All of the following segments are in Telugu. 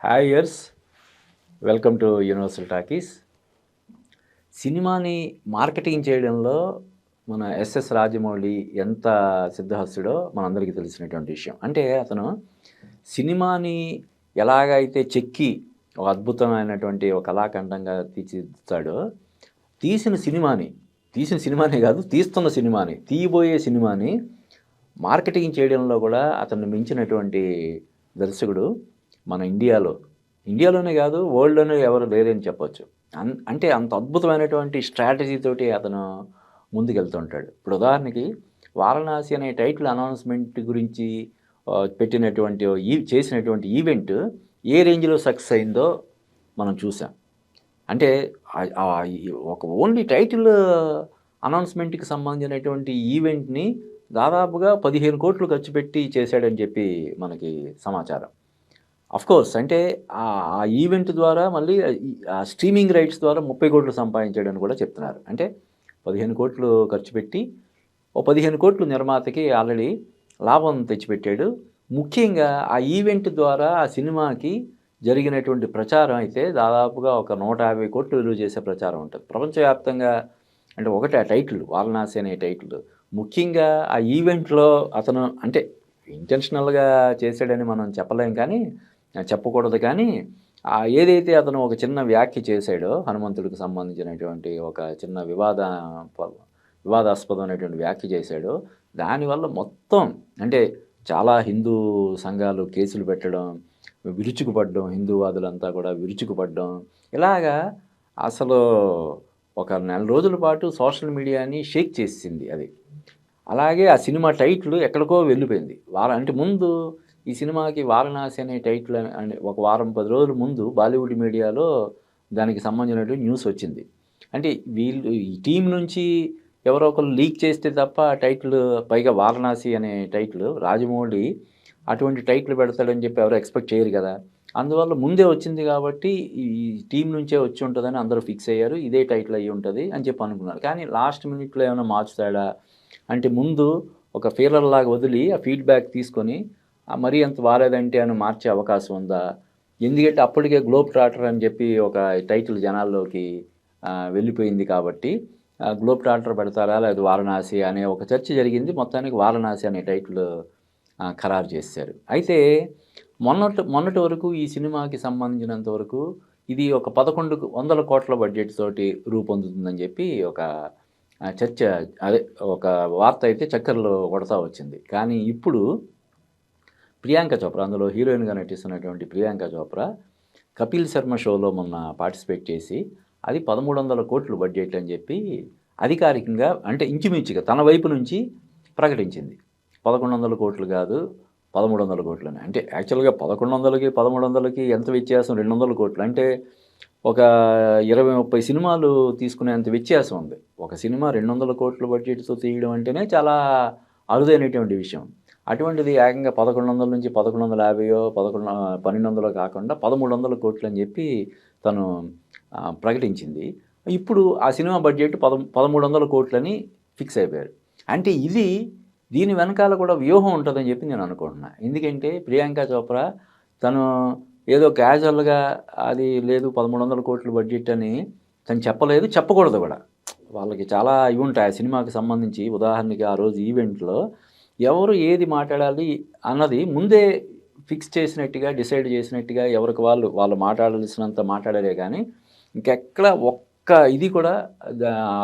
Hi years, welcome to universal talkies. సినిమాని మార్కెటింగ్ చేయడంలో మన ఎస్ఎస్ రాజమౌళి ఎంత సిద్ధహస్తుడో మనందరికీ తెలిసినటువంటి విషయం. అంటే అతను సినిమాని ఎలాగైతే చెక్కి ఒక అద్భుతమైనటువంటి ఒక కళాఖండంగా తీర్చిదిద్దుతాడో, తీసిన సినిమానే కాదు, తీయబోయే సినిమాని మార్కెటింగ్ చేయడంలో కూడా అతన్ని మించినటువంటి దర్శకుడు మన ఇండియాలోనే కాదు, వరల్డ్‌లోనే ఎవరు లేరని చెప్పొచ్చు. అంటే అంత అద్భుతమైనటువంటి స్ట్రాటజీ తోటి అతను ముందుకెళ్తుంటాడు. ఇప్పుడు ఉదాహరణకి 'వారణాసి' అనే టైటిల్ అనౌన్స్‌మెంట్ గురించి చేసినటువంటి ఈవెంట్ ఏ రేంజ్‌లో సక్సెస్ అయిందో మనం చూసాం. అంటే ఒక ఓన్లీ టైటిల్ అనౌన్స్‌మెంట్‌కి సంబంధించినటువంటి ఈవెంట్‌ని దాదాపుగా 15,00,00,000 ఖర్చు పెట్టి చేశాడని చెప్పి మనకి సమాచారం. ఆఫ్‌కోర్స్ అంటే ఆ ఈవెంట్ ద్వారా మళ్ళీ ఆ స్ట్రీమింగ్ రైట్స్ ద్వారా 30,00,00,000 సంపాదించాడని కూడా చెప్తున్నారు. అంటే 15,00,00,000 ఖర్చు పెట్టి ఓ 15,00,00,000 నిర్మాతకి ఆల్రెడీ లాభం తెచ్చిపెట్టాడు. ముఖ్యంగా ఆ ఈవెంట్ ద్వారా ఆ సినిమాకి జరిగినటువంటి ప్రచారం అయితే దాదాపుగా ఒక 150,00,00,000 విలువ చేసే ప్రచారం ఉంటది. ప్రపంచవ్యాప్తంగా అంటే ఒకటి ఆ టైటిల్ 'వారణాసి' అనే టైటిల్. ముఖ్యంగా ఆ ఈవెంట్‌లో అతను అంటే ఇంటెన్షనల్‌గా చేశాడని మనం చెప్పకూడదు కానీ, ఏదైతే అతను ఒక చిన్న వ్యాఖ్య చేశాడో హనుమంతుడికి సంబంధించినటువంటి ఒక చిన్న వివాదాస్పదమైనటువంటి వ్యాఖ్య చేశాడో, దానివల్ల మొత్తం అంటే చాలా హిందూ సంఘాలు కేసులు పెట్టడం, విరుచుకుపడడం, హిందూవాదులంతా కూడా విరుచుకుపడడం, ఇలాగా అసలు ఒక నెల రోజుల పాటు సోషల్ మీడియాని షేక్ చేసేసింది అది. అలాగే ఆ సినిమా టైటిల్ ఎక్కడికో వెళ్ళిపోయింది. అంటే ముందు ఈ సినిమాకి 'వారణాసి' అనే టైటిల్ అని ఒక వారం 10 రోజుల ముందు బాలీవుడ్ మీడియాలో దానికి సంబంధించినటువంటి న్యూస్ వచ్చింది. అంటే వీళ్ళు ఈ టీమ్ నుంచి ఎవరో ఒకళ్ళు లీక్ చేస్తే తప్ప టైటిల్, పైగా 'వారణాసి' అనే టైటిల్ రాజమౌళి అటువంటి టైటిల్ పెడతాడని చెప్పి ఎవరు ఎక్స్‌పెక్ట్ చేయరు కదా! అందువల్ల ముందే వచ్చింది కాబట్టి ఈ టీమ్ నుంచే వచ్చి ఉంటదని అందరూ ఫిక్స్ అయ్యారు. ఇదే టైటిల్ అయ్యి ఉంటది అని చెప్పి అనుకున్నారు. కానీ లాస్ట్ మినిట్‌లో ఏమైనా మార్చుతాడా? అంటే ముందు ఒక ఫీలర్‌లాగా వదిలి ఆ ఫీడ్‌బ్యాక్ తీసుకొని మరీ అంత బాలేదంటే అని మార్చే అవకాశం ఉందా? ఎందుకంటే అప్పటికే 'గ్లోబ్ ట్రాటర్' అని చెప్పి ఒక టైటిల్ జనాల్లోకి వెళ్ళిపోయింది కాబట్టి 'గ్లోబ్ ట్రాటర్' పెడతారా? లేదా 'వారణాసి' అనే ఒక చర్చ జరిగింది. మొత్తానికి 'వారణాసి' అనే టైటిల్ ఖరారు చేసేశారు. అయితే మొన్నటి వరకు ఈ సినిమాకి సంబంధించినంత వరకు ఇది ఒక 1,100,00,00,000 బడ్జెట్ తోటి రూపొందుతుందని చెప్పి ఒక చర్చ, అదే ఒక వార్త అయితే చక్కర్లు కొడతా వచ్చింది. కానీ ఇప్పుడు ప్రియాంక చోప్రా, అందులో హీరోయిన్‌గా నటిస్తున్నటువంటి ప్రియాంక చోప్రా 'కపిల్ శర్మ' షోలో మొన్న పార్టిసిపేట్ చేసి అది 1,300,00,00,000 బడ్జెట్ అని చెప్పి అధికారికంగా అంటే ఇంచుమించుగా తన వైపు నుంచి ప్రకటించింది. 1,100,00,00,000 కాదు, 1,300,00,00,000 అని. అంటే యాక్చువల్‌గా 1,100కి 1,300కి ఎంత వ్యత్యాసం? 200,00,00,000. అంటే ఒక 20, 30 సినిమాలు తీసుకునేంత వ్యత్యాసం ఉంది. ఒక సినిమా 200,00,00,000 బడ్జెట్‌తో తీయడం అంటేనే చాలా అరుదైనటువంటి విషయం. అటువంటిది ఏకంగా 1,100 నుంచి 1,150 1200 కాకుండా 1,300,00,00,000 అని చెప్పి తను ప్రకటించింది. ఇప్పుడు ఆ సినిమా బడ్జెట్ 1,300,00,00,000 అని ఫిక్స్ అయిపోయారు. అంటే దీని వెనకాల కూడా వ్యూహం ఉంటదని చెప్పి నేను అనుకుంటున్నా. ఎందుకంటే ప్రియాంక చోప్రా తను ఏదో క్యాజువల్‌గా అది లేదు 1,300,00,00,000 బడ్జెట్ అని తను చెప్పలేదు, చెప్పకూడదు కూడా. వాళ్ళకి చాలా ఇవి ఉంటాయి ఆ సినిమాకి సంబంధించి. ఉదాహరణకి ఆ రోజు ఈవెంట్‌లో ఎవరు ఏది మాట్లాడాలి అన్నది ముందే ఫిక్స్ చేసినట్టుగా, డిసైడ్ చేసినట్టుగా ఎవరికి వాళ్ళు మాట్లాడాల్సినంత మాట్లాడారే కానీ, ఇంకెక్కడ ఒక్క ఇది కూడా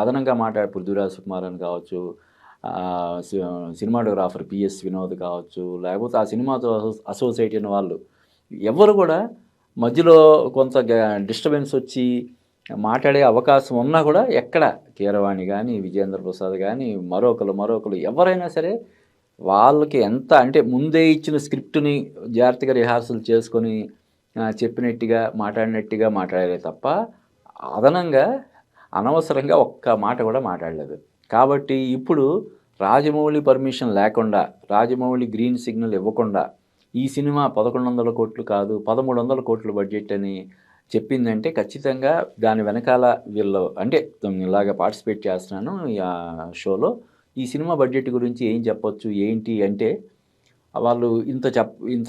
అదనంగా పృథ్వీరాజ్ సుకుమార్ అని కావచ్చు, సినిమాటోగ్రాఫర్ పిఎస్ వినోద్ కావచ్చు, లేకపోతే ఆ సినిమాతో అసోసియేట్ అయిన వాళ్ళు ఎవ్వరు కూడా మధ్యలో కొంత డిస్టర్బెన్స్ వచ్చి మాట్లాడే అవకాశం ఉన్నా కూడా ఎక్కడ కీరవాణి కానీ, విజేంద్ర ప్రసాద్ కానీ, మరొకరు ఎవరైనా సరే వాళ్ళకి ఎంత అంటే ముందే ఇచ్చిన స్క్రిప్ట్‌ని జాగ్రత్తగా రిహార్సల్ చేసుకొని చెప్పినట్టుగా, మాట్లాడినట్టుగా మాట్లాడారే తప్ప అదనంగా అనవసరంగా ఒక్క మాట కూడా మాట్లాడలేదు. కాబట్టి ఇప్పుడు రాజమౌళి పర్మిషన్ లేకుండా, రాజమౌళి గ్రీన్ సిగ్నల్ ఇవ్వకుండా ఈ సినిమా 1,100,00,00,000 కాదు 1,300,00,000 బడ్జెట్ అని చెప్పిందంటే ఖచ్చితంగా దాని వెనకాల వీళ్ళు అంటే ఇలాగ పార్టిసిపేట్ చేస్తున్నాను షోలో. ఈ సినిమా బడ్జెట్ గురించి ఏం చెప్పొచ్చు ఏంటి అంటే వాళ్ళు ఇంత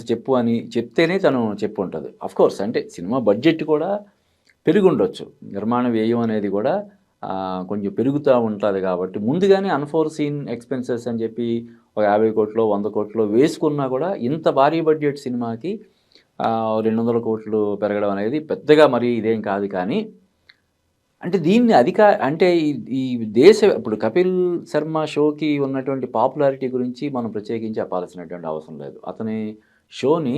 చెప్పు అని చెప్తేనే తను చెప్పు ఉంటుంది. అఫ్‌కోర్స్ అంటే సినిమా బడ్జెట్ కూడా పెరిగుండొచ్చు. నిర్మాణ వ్యయం అనేది కూడా కొంచెం పెరుగుతా ఉంటది కాబట్టి ముందుగానే అన్‌ఫోర్‌సీన్ ఎక్స్‌పెన్సెస్ అని చెప్పి ఒక 50,00,00,000 100,00,00,000 వేసుకున్నా కూడా ఇంత భారీ బడ్జెట్ సినిమాకి 200,00,00,000 పెరగడం అనేది పెద్దగా మరి ఇదేం కాదు. కానీ అంటే దీన్ని అంటే ఈ దేశ ఇప్పుడు 'కపిల్ శర్మ' షోకి ఉన్నటువంటి పాపులారిటీ గురించి మనం ప్రత్యేకించి చెప్పాల్సినటువంటి అవసరం లేదు. అతని షోని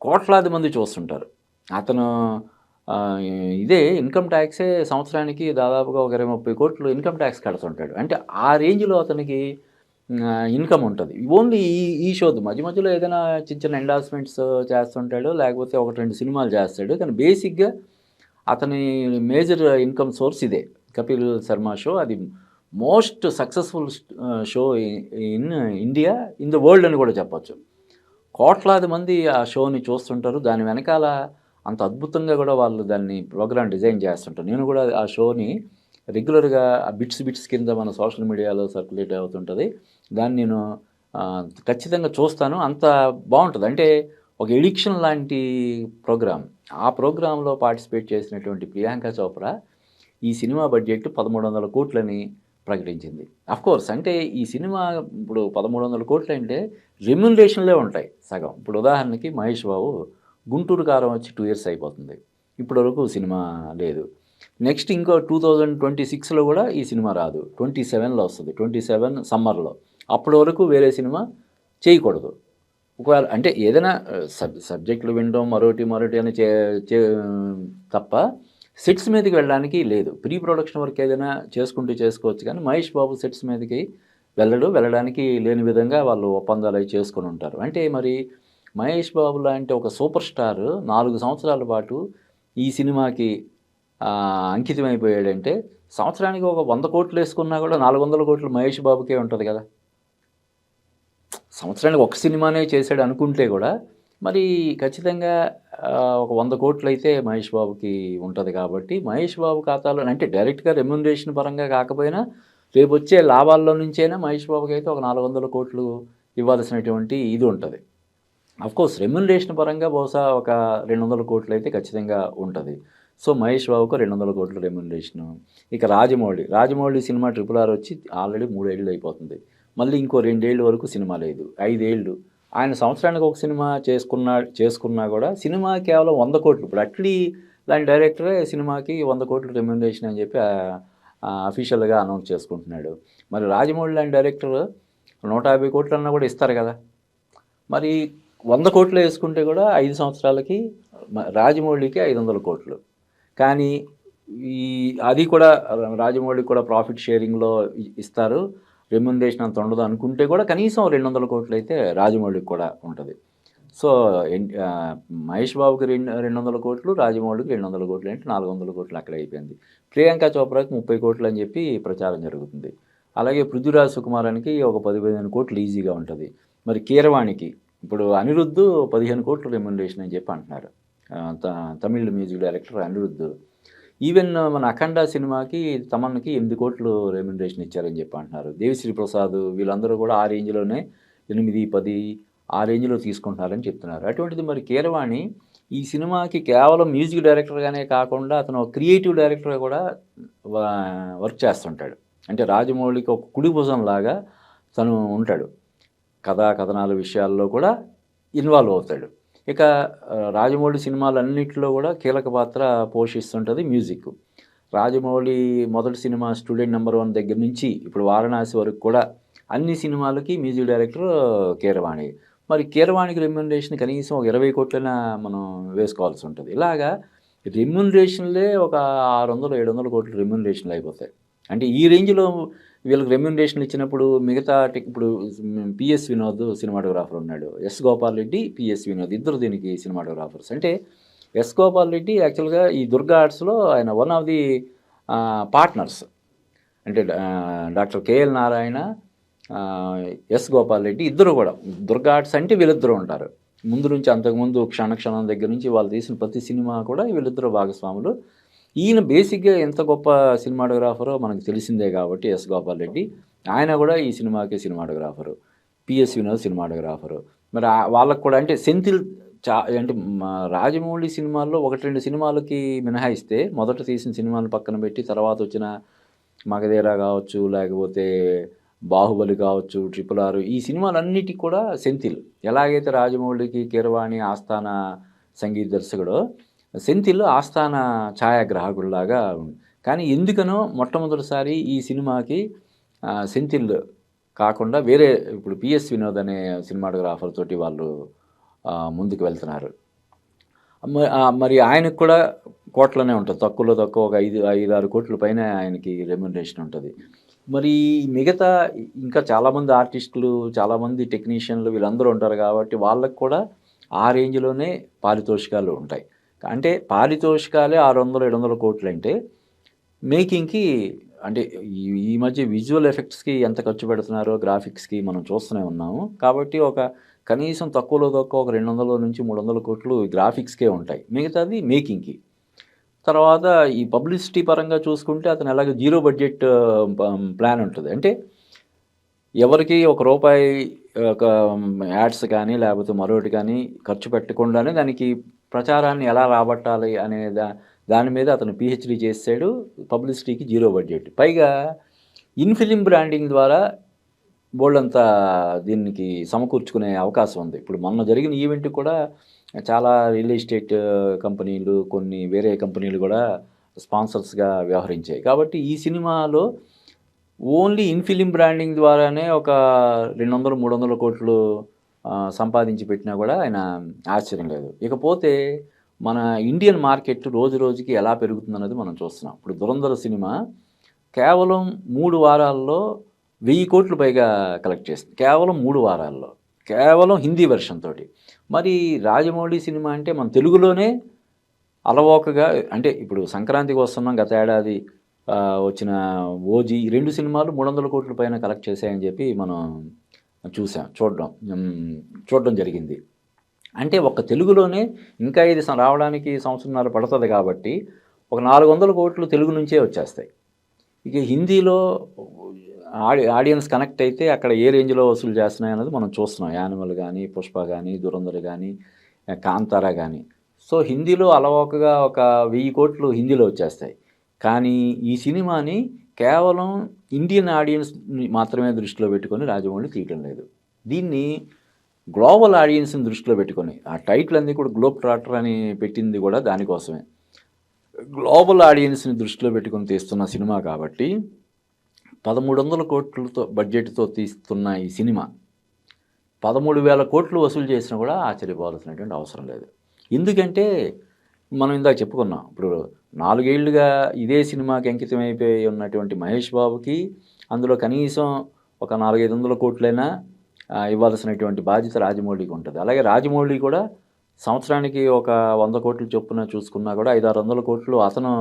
కోట్లాది మంది చూస్తుంటారు. అతను ఆహ్, ఇదే ఇన్‌కమ్ టాక్సే సంవత్సరానికి దాదాపుగా ఒక 20, 30 కోట్లు ఇన్‌కమ్ టాక్స్ కడుతుంటాడు. అంటే ఆ రేంజ్‌లో అతనికి ఇన్‌కమ్ ఉంటది. ఓన్లీ ఈ షోది మధ్య మధ్యలో ఏదైనా చిన్న చిన్న ఎండార్స్‌మెంట్స్ చేస్తుంటాడు. లేకపోతే 1, 2 సినిమాలు చేస్తాడు. కానీ బేసిక్‌గా అతని మేజర్ ఇన్‌కమ్ సోర్స్ ఇదే. 'కపిల్ శర్మ' షో అది most successful show in India, in the world అని కూడా చెప్పొచ్చు. కోట్లాది మంది ఆ షోని చూస్తుంటారు. దాని వెనకాల అంత అద్భుతంగా కూడా వాళ్ళు దాన్ని ప్రోగ్రామ్ డిజైన్ చేస్తుంటారు. నేను కూడా ఆ షోని రెగ్యులర్‌గా బిట్స్ కింద మన సోషల్ మీడియాలో సర్క్యులేట్ అవుతుంటది. దాన్ని నేను ఖచ్చితంగా చూస్తాను. అంత బావుంటది. అంటే ఒక ఎడిక్షన్ లాంటి ప్రోగ్రామ్. ఆ ప్రోగ్రామ్‌లో పార్టిసిపేట్ చేసినటువంటి ప్రియాంక చోప్రా ఈ సినిమా బడ్జెట్ 1,300,00,00,000 ప్రకటించింది. అఫ్‌కోర్స్ అంటే ఈ సినిమా ఇప్పుడు 1,300,00,00,000 అంటే రెమ్యునరేషన్‌లే ఉంటాయి సగం. ఇప్పుడు ఉదాహరణకి 'మహేష్ బాబు' 'గుంటూరు కారం' వచ్చి 2 ఇయర్స్ అయిపోతుంది. ఇప్పటివరకు సినిమా లేదు. నెక్స్ట్ ఇంకో 2026లో కూడా ఈ సినిమా రాదు. 27లో వస్తది. 27 సమ్మర్‌లో. అప్పటి వరకు వేరే సినిమా చేయకూడదు. ఒకవేళ అంటే ఏదైనా సబ్జెక్టులు వినడం మరోటి అని చే చే తప్ప సెట్స్ మీదకి వెళ్ళడానికి లేదు. ప్రీ ప్రొడక్షన్ వర్క్ ఏదైనా చేసుకోవచ్చు కానీ మహేష్ బాబు సెట్స్ మీదకి వెళ్ళడానికి లేని విధంగా వాళ్ళు ఒప్పందాలవి చేసుకొనుంటారు. అంటే మరి మహేష్ బాబు లాంటి ఒక సూపర్ స్టార్ 4 సంవత్సరాల పాటు ఈ సినిమాకి అంకితమైపోయాడంటే సంవత్సరానికి ఒక 100,00,00,000 యేసుకున్నా కూడా 400,00,00,000 మహేష్ బాబుకే ఉంటది కదా! సంవత్సరానికి ఒక సినిమానే చేశాడు అనుకుంటే కూడా మరి ఖచ్చితంగా ఒక 100,00,00,000 అయితే మహేష్ బాబుకి ఉంటది కాబట్టి మహేష్ బాబు ఖాతాలో అంటే డైరెక్ట్‌గా రెమ్యునరేషన్ పరంగా కాకపోయినా రేపొచ్చే లాభాల్లో నుంచైనా మహేష్ బాబుకైతే ఒక 400,00,00,000 ఇవ్వాల్సినటువంటి ఇది ఉంటది. అఫ్‌కోర్స్ రెమ్యునరేషన్ పరంగా బహుశా ఒక 200,00,00,000 అయితే ఖచ్చితంగా ఉంటది. సో, మహేష్ బాబుకు 200,00,00,000 రెమ్యునరేషను. ఇక రాజమౌళి సినిమా 'ట్రిపుల్ ఆర్' వచ్చి ఆల్రెడీ 3 ఏళ్ళు అయిపోతుంది. మళ్ళీ ఇంకో 2 ఏళ్ల వరకు సినిమా లేదు. 5 ఏళ్ళు. ఆయన సంవత్సరానికి ఒక సినిమా చేసుకున్నా కూడా సినిమా కేవలం 100,00,00,000 ఇప్పుడు 'అట్లీ' లాంటి డైరెక్టరే సినిమాకి 100,00,00,000 రెమ్యునరేషన్ అని చెప్పి అఫీషియల్‌గా అనౌన్స్ చేసుకుంటున్నాడు. మరి రాజమౌళి లాంటి డైరెక్టర్ 150,00,00,000 అన్నా కూడా ఇస్తారు కదా! మరి 100,00,00,000 యేసుకుంటే కూడా 5 సంవత్సరాలకి రాజమౌళికి 500,00,00,000. కానీ ఈ అది కూడా రాజమౌళికి కూడా ప్రాఫిట్ షేరింగ్‌లో ఇస్తారు. రెమ్యునరేషన్ అంత ఉండదు అనుకుంటే కూడా కనీసం 200,00,00,000 అయితే రాజమౌళికి కూడా ఉంటది. సో, మహేష్ బాబుకి 200,00,00,000 రాజమౌళికి 200,00,00,000 అంటే 400,00,00,000 అక్కడే అయిపోయింది. ప్రియాంక చోప్రాకి 30,00,00,000 అని చెప్పి ప్రచారం జరుగుతుంది. అలాగే 'పృథ్వీరాజ్ సుకుమారన్‌కి ఒక 10, 15,00,00,000 ఈజీగా ఉంటది. మరి కీరవాణికి ఇప్పుడు 'అనిరుద్' 15,00,00,000 రెమ్యునరేషన్ అని చెప్పి అంటున్నారు. Tamil music director Anirudh. Even మన 'అఖండ' సినిమాకి తమన్‌కి 8,00,00,000 రెమ్యునరేషన్ ఇచ్చారని చెప్పి అంటున్నారు. 'దేవిశ్రీ ప్రసాద్' వీళ్ళందరూ కూడా ఆ రేంజ్‌లోనే 8, 10 ఆ రేంజ్‌లో తీసుకుంటున్నారని చెప్తున్నారు. అటువంటిది మరి కీరవాణి ఈ సినిమాకి కేవలం మ్యూజిక్ డైరెక్టర్‌గానే కాకుండా అతను క్రియేటివ్ డైరెక్టర్‌గా కూడా వ వర్క్ చేస్తుంటాడు. అంటే రాజమౌళికి ఒక కుడి భుజంలాగా తను ఉంటాడు. కథనాల విషయాల్లో కూడా ఇన్వాల్వ్ అవుతాడు. ఇక రాజమౌళి సినిమాలన్నిటిలో కూడా కీలక పాత్ర పోషిస్తుంటది మ్యూజిక్. రాజమౌళి మొదటి సినిమా 'స్టూడెంట్ నంబర్ 1' దగ్గర నుంచి ఇప్పుడు 'వారణాసి' వరకు కూడా అన్ని సినిమాలకి మ్యూజిక్ డైరెక్టర్ కీరవాణి. మరి కీరవాణికి రెమ్యునరేషన్ కనీసం ఒక 20,00,00,000 మనం వేసుకోవాల్సి ఉంటది. ఇలాగా రెమ్యునరేషన్‌లే ఒక 600, 700,00,00,000 రెమ్యునరేషన్‌లు అయిపోతాయి. అంటే ఈ రేంజ్‌లో వీళ్ళకి రెమ్యునరేషన్‌లు ఇచ్చినప్పుడు మిగతా ఇప్పుడు 'పిఎస్ వినోద్' సినిమాటోగ్రాఫర్ ఉన్నాడు. 'ఎస్ గోపాల్ రెడ్డి', 'పిఎస్ వినోద్ ఇద్దరు దీనికి సినిమాటోగ్రాఫర్స్. అంటే 'ఎస్ గోపాల్ రెడ్డి' యాక్చువల్‌గా ఈ 'దుర్గా ఆర్ట్స్‌లో ఆయన వన్ ఆఫ్ ది పార్ట్నర్స్. అంటే doctor KL Narayana, 'S Gopal Reddy' ఇద్దరు కూడా 'దుర్గా ఆర్ట్స్' అంటే వీళ్ళిద్దరూ ఉంటారు. ముందు నుంచి అంతకుముందు 'క్షణం' దగ్గర నుంచి వాళ్ళు తీసిన ప్రతి సినిమా కూడా వీళ్ళిద్దరూ భాగస్వాములు. ఈయన బేసిక్‌గా ఎంత గొప్ప సినిమాటోగ్రాఫరో మనకు తెలిసిందే కాబట్టి 'ఎస్ గోపాల్ రెడ్డి' ఆయన కూడా ఈ సినిమాకి సినిమాటోగ్రాఫరు. 'PS Vinod' cinematographer. మరి వాళ్ళకి కూడా అంటే సెంథిల్ అంటే రాజమౌళి సినిమాల్లో 1, 2 సినిమాలకి మినహాయిస్తే మొదట తీసిన సినిమాలు పక్కన పెట్టి తర్వాత వచ్చిన 'మగధీర' కావచ్చు, లేకపోతే 'బాహుబలి' కావచ్చు, 'ట్రిపుల్ ఆర్' ఈ సినిమాలన్నిటికి కూడా సెంథిల్. ఎలాగైతే రాజమౌళికి కీరవాణి ఆస్థాన సంగీత దర్శకుడో, సెంథిల్ ఆస్థాన ఛాయాగ్రాహకుడిలాగా కానీ ఎందుకనో మొట్టమొదటిసారి ఈ సినిమాకి సెంథిల్ కాకుండా వేరే ఇప్పుడు 'పిఎస్ వినోద్' అనే సినిమాటోగ్రాఫర్ తోటి వాళ్ళు ముందుకు వెళ్తున్నారు. మరి ఆయనకు కూడా కోట్లనే ఉంటది. తక్కువలో తక్కువ ఒక 5, 6 కోట్ల పైనే ఆయనకి రెమ్యునరేషన్ ఉంటది. మరి మిగతా ఇంకా చాలామంది ఆర్టిస్టులు, చాలామంది టెక్నీషియన్లు వీళ్ళందరూ ఉంటారు కాబట్టి వాళ్ళకి కూడా ఆ రేంజ్‌లోనే పారితోషికాలు ఉంటాయి. అంటే పారితోషికాలే 600, 700 కోట్లంటే మేకింగ్‌కి అంటే ఈ మధ్య విజువల్ ఎఫెక్ట్స్‌కి ఎంత ఖర్చు పెడుతున్నారో గ్రాఫిక్స్‌కి మనం చూస్తూనే ఉన్నాము. కాబట్టి కనీసం తక్కువలో తక్కువ ఒక 200-300 కోట్లు గ్రాఫిక్స్‌కే ఉంటాయి. మిగతాది మేకింగ్‌కి. తర్వాత ఈ పబ్లిసిటీ పరంగా చూసుకుంటే అతను ఎలాగో జీరో బడ్జెట్ ప్లాన్ ఉంటది. అంటే ఎవరికీ ఒక రూపాయి ఒక యాడ్స్ కానీ, లేకపోతే మరొకటి కానీ ఖర్చు పెట్టకుండానే దానికి ప్రచారాన్ని ఎలా రాబట్టాలి అనే దాని మీద అతను పీహెచ్‌డీ చేసాడు. పబ్లిసిటీకి జీరో బడ్జెట్. పైగా ఇన్ ఫిల్మ్ బ్రాండింగ్ ద్వారా బోలెడంత దీనికి సమకూర్చుకునే అవకాశం ఉంది. ఇప్పుడు మొన్న జరిగిన ఈవెంట్ కూడా చాలా రియల్ ఎస్టేట్ కంపెనీలు, కొన్ని వేరే కంపెనీలు కూడా స్పాన్సర్స్‌గా వ్యవహరించాయి. కాబట్టి ఈ సినిమాలో ఓన్లీ ఇన్ ఫిల్మ్ బ్రాండింగ్ ద్వారానే ఒక 200, 300 కోట్లు సంపాదించి పెట్టినా కూడా ఆయన ఆశ్చర్యం లేదు. ఇకపోతే మన ఇండియన్ మార్కెట్ రోజు రోజుకి ఎలా పెరుగుతుందన్నది మనం చూస్తున్నాం. ఇప్పుడు 'దురంధర్' సినిమా కేవలం 3 వారాల్లో 1000 కోట్లు పైగా కలెక్ట్ చేసింది. కేవలం 3 వారాల్లో. కేవలం హిందీ వెర్షన్ తోటి. మరి రాజమౌళి సినిమా అంటే మన తెలుగులోనే అలవోకగా అంటే ఇప్పుడు సంక్రాంతికి వస్తున్నాం, గత ఏడాది వచ్చిన 'ఓజీ' ఈ 2 సినిమాలు 300 కోట్ల పైన కలెక్ట్ చేశాయని చెప్పి మనం చూడడం జరిగింది. అంటే ఒక్క తెలుగులోనే ఇంకా ఇది రావడానికి సంవత్సరంన్నర పడుతుంది కాబట్టి ఒక 400 కోట్లు తెలుగు నుంచే వచ్చేస్తాయి. ఇక హిందీలో ఆడియన్స్ కనెక్ట్ అయితే అక్కడ ఏ రేంజ్లో వసూలు చేస్తున్నాయి అన్నది మనం చూస్తున్నాం. 'యానిమల్' కానీ, 'పుష్ప' కానీ, 'దురంధర్' కానీ, 'కాంతార' కానీ. సో హిందీలో అలవోకగా ఒక 1000 కోట్లు హిందీలో వచ్చేస్తాయి. కానీ ఈ సినిమాని కేవలం ఇండియన్ ఆడియన్స్‌ని మాత్రమే దృష్టిలో పెట్టుకొని రాజమౌళి తీయటం లేదు. దీన్ని గ్లోబల్ ఆడియన్స్‌ని దృష్టిలో పెట్టుకొని ఆ టైటిల్ అన్నీ కూడా 'గ్లోబ్ ట్రాటర్' అని పెట్టింది కూడా దానికోసమే. గ్లోబల్ ఆడియన్స్‌ని దృష్టిలో పెట్టుకొని తీస్తున్న సినిమా కాబట్టి 1300 కోట్లతో బడ్జెట్‌తో తీస్తున్న ఈ సినిమా 13,000 కోట్లు వసూలు చేసినా కూడా ఆశ్చర్యపోవాల్సినటువంటి అవసరం లేదు. ఎందుకంటే మనం ఇందాక చెప్పుకున్నాం. ఇప్పుడు 4 ఏళ్లుగా ఇదే సినిమాకి అంకితమైపోయి ఉన్నటువంటి మహేష్ బాబుకి అందులో కనీసం ఒక 400-500 కోట్లైనా ఇవ్వాల్సినటువంటి బాధ్యత రాజమౌళికి ఉంటుంది. అలాగే రాజమౌళి కూడా సంవత్సరానికి ఒక 100 కోట్లు చొప్పున చూసుకున్నా కూడా 500-600 కోట్లు అతను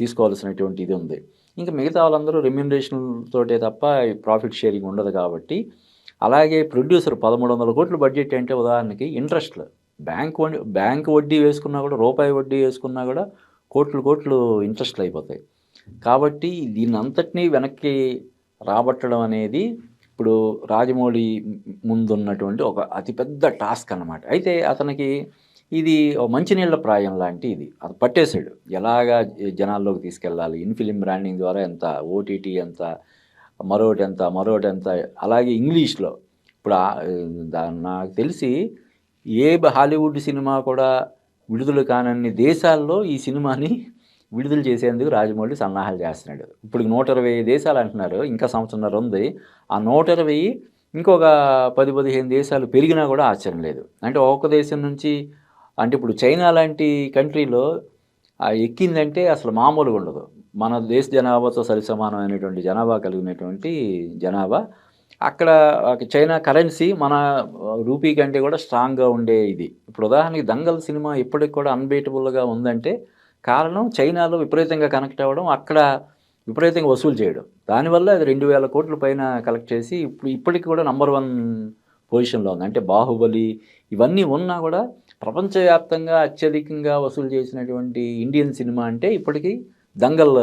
తీసుకోవాల్సినటువంటి ఇది ఉంది. ఇంకా మిగతా వాళ్ళందరూ రెమ్యునరేషన్ తోటే తప్ప ప్రాఫిట్ షేరింగ్ ఉండదు కాబట్టి. అలాగే ప్రొడ్యూసర్ 1300 కోట్లు బడ్జెట్ అంటే ఉదాహరణకి ఇంట్రెస్ట్లు బ్యాంక్ వడ్డీ వేసుకున్నా కూడా, రూపాయి వడ్డీ వేసుకున్నా కూడా కోట్లు ఇంట్రెస్ట్లు అయిపోతాయి. కాబట్టి దీన్నంతటినీ వెనక్కి రాబట్టడం అనేది ఇప్పుడు రాజమౌళి ముందున్నటువంటి ఒక అతిపెద్ద టాస్క్ అన్నమాట. అయితే అతనికి ఇది మంచినీళ్ళ ప్రాయం లాంటి ఇది. అది పట్టేశాడు. ఎలాగా జనాల్లోకి తీసుకెళ్ళాలి, ఇన్ ఫిల్మ్ బ్రాండింగ్ ద్వారా ఎంత, ఓటీటీ ఎంత, మరొకటెంత అలాగే ఇంగ్లీష్‌లో ఇప్పుడు నాకు తెలిసి ఏ హాలీవుడ్ సినిమా కూడా విడుదల కానన్ని దేశాల్లో ఈ సినిమాని విడుదల చేసేందుకు రాజమౌళి సన్నాహాలు చేస్తున్నాడు. ఇప్పుడు 120 దేశాలు అంటున్నారు. ఇంకా సంవత్సరంన్నర ఉంది. ఆ 120 ఇంకొక 10-15 దేశాలు పెరిగినా కూడా ఆశ్చర్యం లేదు. అంటే ఒక్కొక్క దేశం నుంచి అంటే ఇప్పుడు చైనా లాంటి కంట్రీలో ఎక్కిందంటే అసలు మామూలుగా ఉండదు. మన దేశ జనాభాతో సరిసమానమైనటువంటి జనాభా కలిగినటువంటి జనాభా. అక్కడ చైనా కరెన్సీ మన రూపీ కంటే కూడా స్ట్రాంగ్గా ఉండే ఇది. ఇప్పుడు ఉదాహరణకి 'దంగల్' సినిమా ఇప్పటికి కూడా అన్బీటబుల్గా ఉందంటే కారణం చైనాలో విపరీతంగా కనెక్ట్ అవ్వడం, అక్కడ విపరీతంగా వసూలు చేయడం. దానివల్ల అది 2000 కోట్ల పైన కలెక్ట్ చేసి ఇప్పటికి కూడా నంబర్ 1 పొజిషన్లో ఉంది. అంటే 'బాహుబలి' ఇవన్నీ ఉన్నా కూడా ప్రపంచవ్యాప్తంగా అత్యధికంగా వసూలు చేసినటువంటి ఇండియన్ సినిమా అంటే ఇప్పటికీ 'దంగల్'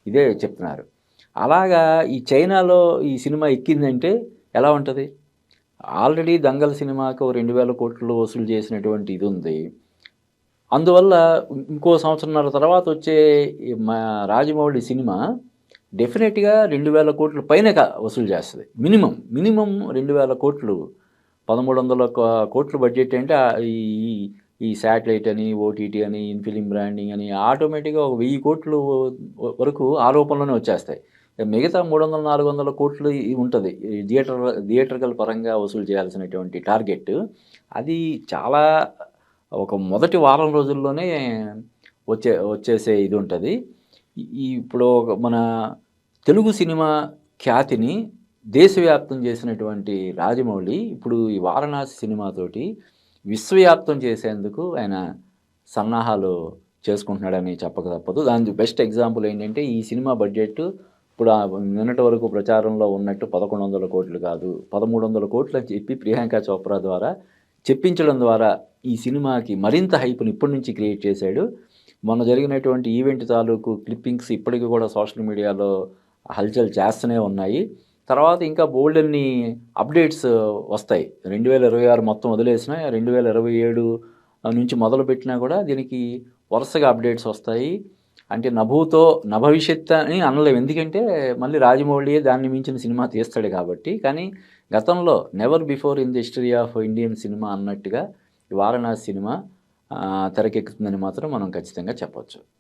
ఇదే చెప్తున్నారు. అలాగా ఈ చైనాలో ఈ సినిమా ఎక్కిందంటే ఎలా ఉంటుంది? ఆల్రెడీ 'దంగల్' సినిమాకి ఓ 2000 కోట్లు వసూలు చేసినటువంటి ఇది ఉంది. అందువల్ల ఇంకో సంవత్సరంన్నర తర్వాత వచ్చే ఈ మా రాజమౌళి సినిమా డెఫినెట్‌గా 2000 కోట్ల పైనే వసూలు చేస్తది. మినిమమ్ 2000 కోట్లు 1300 కోట్లు బడ్జెట్ అంటే ఈ ఈ శాటిలైట్ అని, ఓటీటీ అని, ఇన్ఫిలిం బ్రాండింగ్ అని ఆటోమేటిక్‌గా ఒక 1000 కోట్లు వరకు ఆ రూపంలోనే వచ్చేస్తాయి. మిగతా 300, 400 కోట్లు ఉంటది. ఈ థియేట్రికల్ పరంగా వసూలు చేయాల్సినటువంటి టార్గెట్. అది చాలా ఒక మొదటి వారం రోజుల్లోనే వచ్చేసే ఇది ఉంటది. ఇప్పుడు మన తెలుగు సినిమా ఖ్యాతిని దేశవ్యాప్తం చేసినటువంటి రాజమౌళి ఇప్పుడు ఈ 'వారణాసి' సినిమాతోటి విశ్వవ్యాప్తం చేసేందుకు ఆయన సన్నాహాలు చేసుకుంటున్నాడని చెప్పక తప్పదు. దానికి బెస్ట్ ఎగ్జాంపుల్ ఏంటంటే ఈ సినిమా బడ్జెట్ ఇప్పుడు నిన్నటి వరకు ప్రచారంలో ఉన్నట్టు 1100 కోట్లు కాదు, 1300 కోట్లు అని చెప్పి ప్రియాంక చోప్రా ద్వారా చెప్పించడం ద్వారా ఈ సినిమాకి మరింత హైప్‌ని ఇప్పటి నుంచి క్రియేట్ చేశాడు. మొన్న జరిగినటువంటి ఈవెంట్ తాలూకు క్లిప్పింగ్స్ ఇప్పటికి కూడా సోషల్ మీడియాలో హల్చల్ చేస్తూనే ఉన్నాయి. తర్వాత ఇంకా బోలెడన్ని అప్డేట్స్ వస్తాయి. 2026 మొత్తం వదిలేసినా 2027 నుంచి మొదలుపెట్టినా కూడా దీనికి వరుసగా అప్డేట్స్ వస్తాయి. అంటే నభూతో నభవిష్యత్ అని అనలేము. ఎందుకంటే మళ్ళీ రాజమౌళియే దాన్ని మించిన సినిమా తీస్తాడు కాబట్టి. కానీ గతంలో never before in the history of Indian cinema అన్నట్టుగా ఈ 'వారణాసి' సినిమా తెరకెక్కుతుందని మాత్రం మనం ఖచ్చితంగా చెప్పొచ్చు.